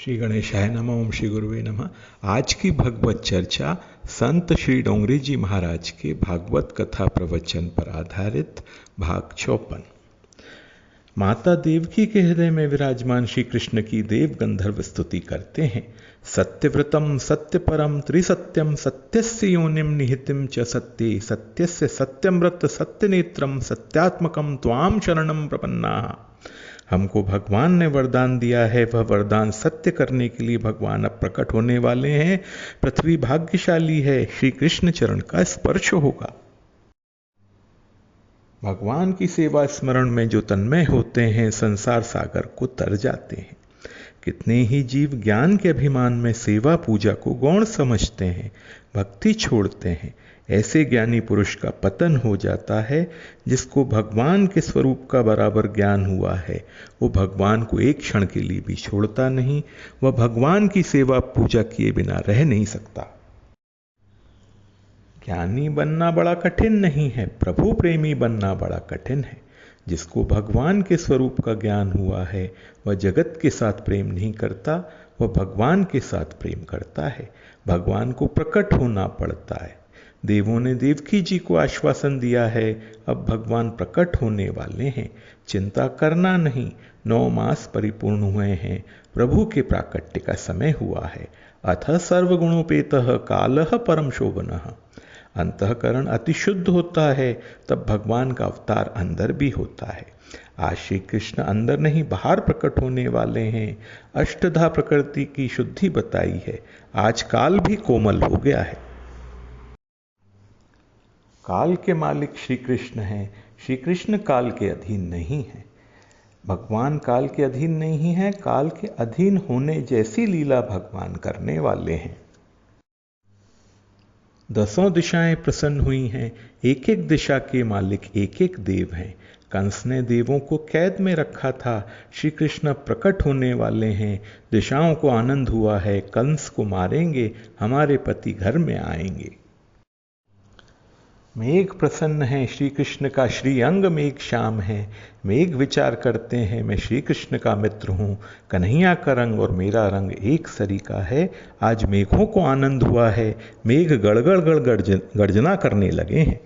श्री गणेशाय नमः। ओम श्री गुरुवे नमः। आज की भगवत चर्चा संत श्री डोंगरी जी महाराज के भागवत कथा प्रवचन पर आधारित भाग 54। माता देवकी के हृदय में विराजमान श्री कृष्ण की देव गंधर्व स्तुति करते हैं। सत्यव्रतम सत्यपरम त्रिसत्यम सत्यस्य योनिम निहितिम च सत्ये सत्यस्य सत्यमृत सत्यनेत्रम सत्यात्मकम त्वाम शरणम प्रपन्ना। हमको भगवान ने वरदान दिया है, वह वरदान सत्य करने के लिए भगवान अब प्रकट होने वाले हैं। पृथ्वी भाग्यशाली है, श्री कृष्ण चरण का स्पर्श होगा। भगवान की सेवा स्मरण में जो तन्मय होते हैं, संसार सागर को तर जाते हैं। कितने ही जीव ज्ञान के अभिमान में सेवा पूजा को गौण समझते हैं, भक्ति छोड़ते हैं। ऐसे ज्ञानी पुरुष का पतन हो जाता है। जिसको भगवान के स्वरूप का बराबर ज्ञान हुआ है, वो भगवान को एक क्षण के लिए भी छोड़ता नहीं। वह भगवान की सेवा पूजा किए बिना रह नहीं सकता। ज्ञानी बनना बड़ा कठिन नहीं है, प्रभु प्रेमी बनना बड़ा कठिन है। जिसको भगवान के स्वरूप का ज्ञान हुआ है, वह जगत के साथ प्रेम नहीं करता, वह भगवान के साथ प्रेम करता है। भगवान को प्रकट होना पड़ता है। देवों ने देवकी जी को आश्वासन दिया है, अब भगवान प्रकट होने वाले हैं, चिंता करना नहीं। 9 मास परिपूर्ण हुए हैं, प्रभु के प्राकट्य का समय हुआ है। अथ सर्वगुणोपेतः कालः परम शोभनः। अंतःकरण अति शुद्ध होता है, तब भगवान का अवतार अंदर भी होता है। आज श्री कृष्ण अंदर नहीं बाहर प्रकट होने वाले हैं। अष्टधा प्रकृति की शुद्धि बताई है। आज काल भी कोमल हो गया है। काल के मालिक श्री कृष्ण हैं, श्री कृष्ण काल के अधीन नहीं है। भगवान काल के अधीन नहीं है, काल के अधीन होने जैसी लीला भगवान करने वाले हैं। 10 दिशाएं प्रसन्न हुई हैं, एक एक दिशा के मालिक एक एक देव हैं। कंस ने देवों को कैद में रखा था, श्री कृष्ण प्रकट होने वाले हैं। दिशाओं को आनंद हुआ है, कंस को मारेंगे, हमारे पति घर में आएंगे। मेघ प्रसन्न है, श्री कृष्ण का श्री अंग मेघ श्याम है। मेघ विचार करते हैं, मैं श्री कृष्ण का मित्र हूँ। कन्हैया का रंग और मेरा रंग एक सरीका है। आज मेघों को आनंद हुआ है, मेघ गड़गड़ गड़गड़ गर्जना करने लगे हैं।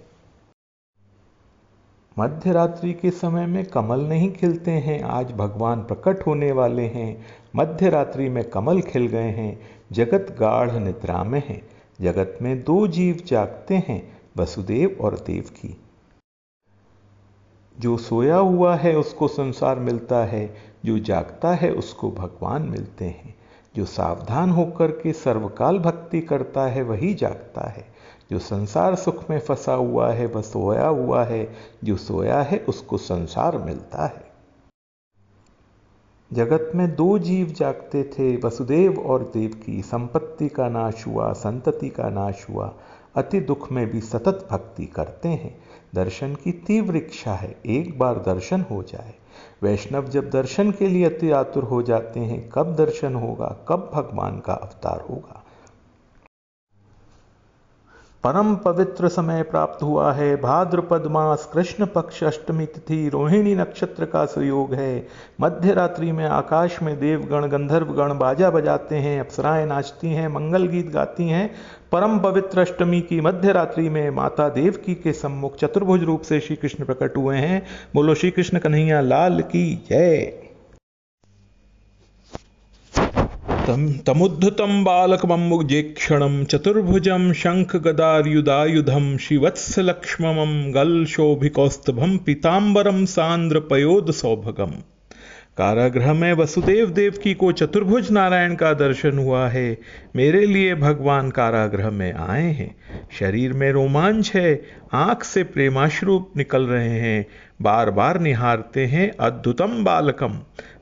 मध्य रात्रि के समय में कमल नहीं खिलते हैं, आज भगवान प्रकट होने वाले हैं। मध्य रात्रि में कमल खिल गए हैं, जगत गाढ़ निद्रा में है। जगत में 2 जीव जागते हैं, वसुदेव और देवकी। जो सोया हुआ है उसको संसार मिलता है, जो जागता है उसको भगवान मिलते हैं। जो सावधान होकर के सर्वकाल भक्ति करता है वही जागता है। जो संसार सुख में फंसा हुआ है वह सोया हुआ है, जो सोया है उसको संसार मिलता है। जगत में 2 जीव जागते थे, वसुदेव और देवकी। संपत्ति का नाश हुआ, संतति का नाश हुआ, अति दुख में भी सतत भक्ति करते हैं। दर्शन की तीव्र इच्छा है, एक बार दर्शन हो जाए। वैष्णव जब दर्शन के लिए अति आतुर हो जाते हैं, कब दर्शन होगा, कब भगवान का अवतार होगा। परम पवित्र समय प्राप्त हुआ है। भाद्रपद मास कृष्ण पक्ष अष्टमी तिथि रोहिणी नक्षत्र का सुयोग है। मध्य रात्रि में आकाश में देवगण गंधर्वगण बाजा बजाते हैं, अप्सराएं नाचती हैं, मंगल गीत गाती हैं। परम पवित्र अष्टमी की मध्य रात्रि में माता देवकी के सम्मुख चतुर्भुज रूप से श्री कृष्ण प्रकट हुए हैं। बोलो श्री कृष्ण कन्हैया लाल की जय। तमुद्धतं बालकमम्बुजेक्षणं चतुर्भुजं शङ्खगदायुधायुधं श्रीवत्सलक्ष्मणं गलशोभिकौस्तुभं पीताम्बरं सान्द्रपयोधसौभगम्। कारागृह में वसुदेव देवकी को चतुर्भुज नारायण का दर्शन हुआ है। मेरे लिए भगवान कारागृह में आए हैं। शरीर में रोमांच है, आंख से प्रेमाश्रु निकल रहे हैं, बार बार निहारते हैं। अद्भुतम बालकम,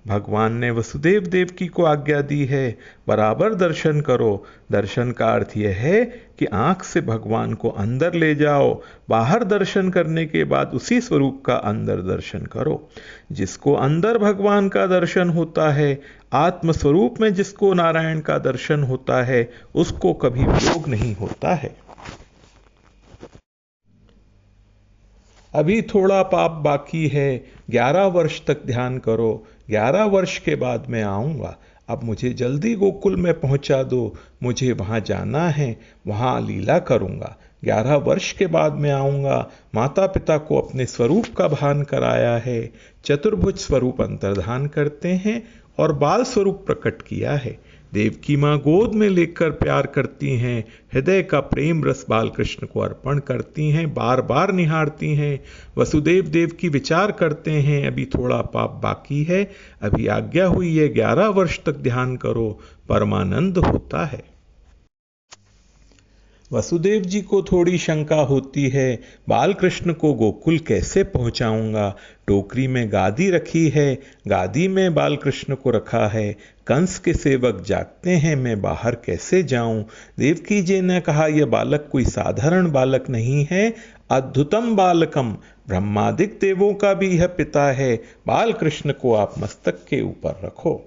भगवान ने वसुदेव देवकी को आज्ञा दी है, बराबर दर्शन करो। दर्शन का अर्थ यह है कि आंख से भगवान को अंदर ले जाओ, बाहर दर्शन करने के बाद उसी स्वरूप का अंदर दर्शन करो। जिसको अंदर भगवान का दर्शन होता है, आत्म स्वरूप में जिसको नारायण का दर्शन होता है, उसको कभी वियोग नहीं होता है। अभी थोड़ा पाप बाकी है, 11 वर्ष तक ध्यान करो, 11 वर्ष के बाद मैं आऊंगा। अब मुझे जल्दी गोकुल में पहुंचा दो, मुझे वहां जाना है, वहां लीला करूंगा। 11 वर्ष के बाद मैं आऊंगा। माता पिता को अपने स्वरूप का भान कराया है। चतुर्भुज स्वरूप अंतर्धान करते हैं और बाल स्वरूप प्रकट किया है। देवकी माँ गोद में लेकर प्यार करती हैं, हृदय का प्रेम रस बाल कृष्ण को अर्पण करती हैं, बार बार निहारती हैं। वसुदेव देव की विचार करते हैं, अभी थोड़ा पाप बाकी है, अभी आज्ञा हुई है 11 वर्ष तक ध्यान करो, परमानंद होता है। वसुदेव जी को थोड़ी शंका होती है, बालकृष्ण को गोकुल कैसे पहुंचाऊंगा। टोकरी में गादी रखी है, गादी में बालकृष्ण को रखा है। कंस के सेवक जागते हैं, मैं बाहर कैसे जाऊं। देवकी जी ने कहा, यह बालक कोई साधारण बालक नहीं है, अद्भुतम बालकम, ब्रह्मादिक देवों का भी यह पिता है। बालकृष्ण को आप मस्तक के ऊपर रखो।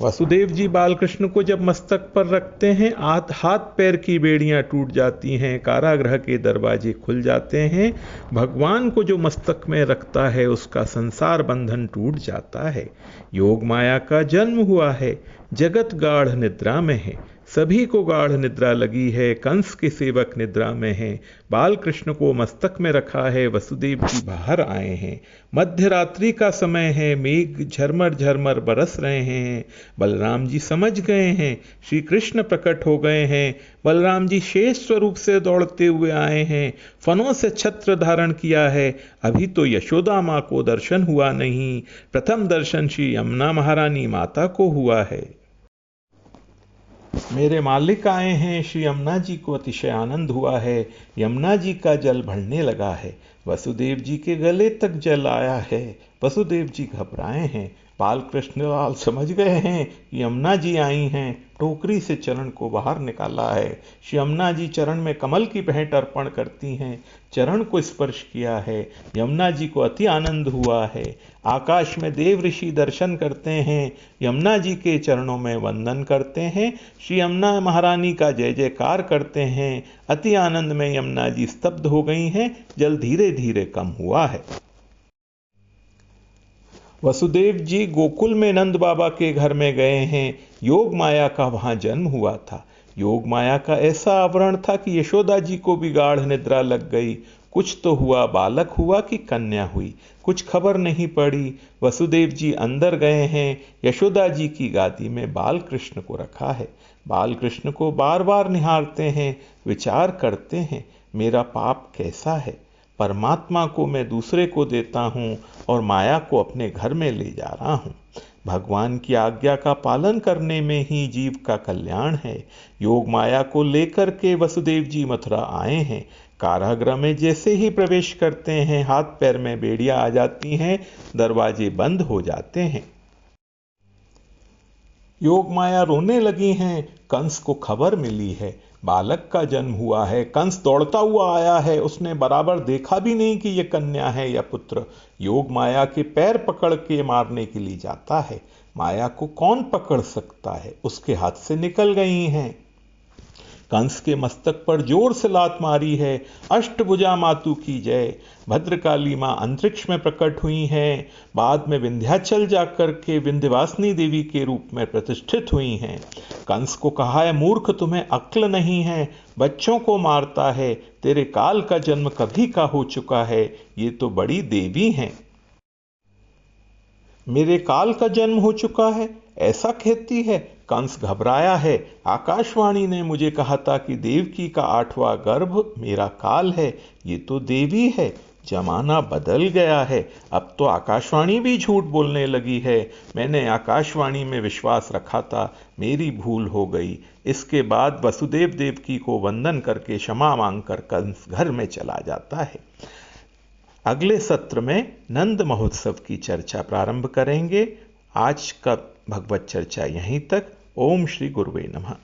वसुदेव जी बालकृष्ण को जब मस्तक पर रखते हैं, हाथ पैर की बेड़ियां टूट जाती हैं, कारागृह के दरवाजे खुल जाते हैं। भगवान को जो मस्तक में रखता है उसका संसार बंधन टूट जाता है। योग माया का जन्म हुआ है, जगत गाढ़ निद्रा में है, सभी को गाढ़ निद्रा लगी है। कंस के सेवक निद्रा में हैं, बालकृष्ण को मस्तक में रखा है। वसुदेव जी बाहर आए हैं, मध्य रात्रि का समय है, मेघ झरमर झरमर बरस रहे हैं। बलराम जी समझ गए हैं, श्री कृष्ण प्रकट हो गए हैं। बलराम जी शेष स्वरूप से दौड़ते हुए आए हैं, फनों से छत्र धारण किया है। अभी तो यशोदा माँ को दर्शन हुआ नहीं, प्रथम दर्शन श्री यमुना महारानी माता को हुआ है। मेरे मालिक आए हैं, श्री यमुना जी को अतिशय आनंद हुआ है। यमुना जी का जल बढ़ने लगा है, वसुदेव जी के गले तक जल आया है। वसुदेव जी घबराए हैं, बालकृष्ण लाल समझ गए हैं कि यमुना जी आई हैं। टोकरी से चरण को बाहर निकाला है। श्री यमुना जी चरण में कमल की भेंट अर्पण करती हैं, चरण को स्पर्श किया है। यमुना जी को अति आनंद हुआ है। आकाश में देव ऋषि दर्शन करते हैं, यमुना जी के चरणों में वंदन करते हैं, श्री यमुना महारानी का जय जयकार करते हैं। अति आनंद में यमुना जी स्तब्ध हो गई हैं, जल धीरे धीरे कम हुआ है। वसुदेव जी गोकुल में नंद बाबा के घर में गए हैं। योग माया का वहां जन्म हुआ था। योग माया का ऐसा आवरण था कि यशोदा जी को भी गाढ़ निद्रा लग गई। कुछ तो हुआ, बालक हुआ कि कन्या हुई, कुछ खबर नहीं पड़ी। वसुदेव जी अंदर गए हैं, यशोदा जी की गादी में बाल कृष्ण को रखा है। बाल कृष्ण को बार बार निहारते हैं, विचार करते हैं, मेरा पाप कैसा है। परमात्मा को मैं दूसरे को देता हूँ और माया को अपने घर में ले जा रहा हूँ। भगवान की आज्ञा का पालन करने में ही जीव का कल्याण है। योग माया को लेकर के वसुदेव जी मथुरा आए हैं। कारागृह में जैसे ही प्रवेश करते हैं, हाथ पैर में बेड़ियां आ जाती हैं, दरवाजे बंद हो जाते हैं। योग माया रोने लगी हैं। कंस को खबर मिली है, बालक का जन्म हुआ है। कंस दौड़ता हुआ आया है, उसने बराबर देखा भी नहीं कि यह कन्या है या पुत्र। योग माया के पैर पकड़ के मारने के लिए जाता है। माया को कौन पकड़ सकता है, उसके हाथ से निकल गई हैं। कंस के मस्तक पर जोर से लात मारी है। अष्टभुजा मातु की जय। भद्रकाली मां अंतरिक्ष में प्रकट हुई हैं, बाद में विंध्याचल जाकर के विंध्यवासिनी देवी के रूप में प्रतिष्ठित हुई हैं। कंस को कहा है, मूर्ख तुम्हें अक्ल नहीं है, बच्चों को मारता है, तेरे काल का जन्म कभी का हो चुका है, ये तो बड़ी देवी हैं। मेरे काल का जन्म हो चुका है ऐसा कहती है। कंस घबराया है। आकाशवाणी ने मुझे कहा था कि देवकी का 8वां गर्भ मेरा काल है, ये तो देवी है। जमाना बदल गया है, अब तो आकाशवाणी भी झूठ बोलने लगी है। मैंने आकाशवाणी में विश्वास रखा था, मेरी भूल हो गई। इसके बाद वसुदेव देवकी को वंदन करके क्षमा मांगकर कंस घर में चला जाता है। अगले सत्र में नंद महोत्सव की चर्चा प्रारंभ करेंगे। आज का भगवत चर्चा यहीं तक। ओम श्री गुरुवे नमः।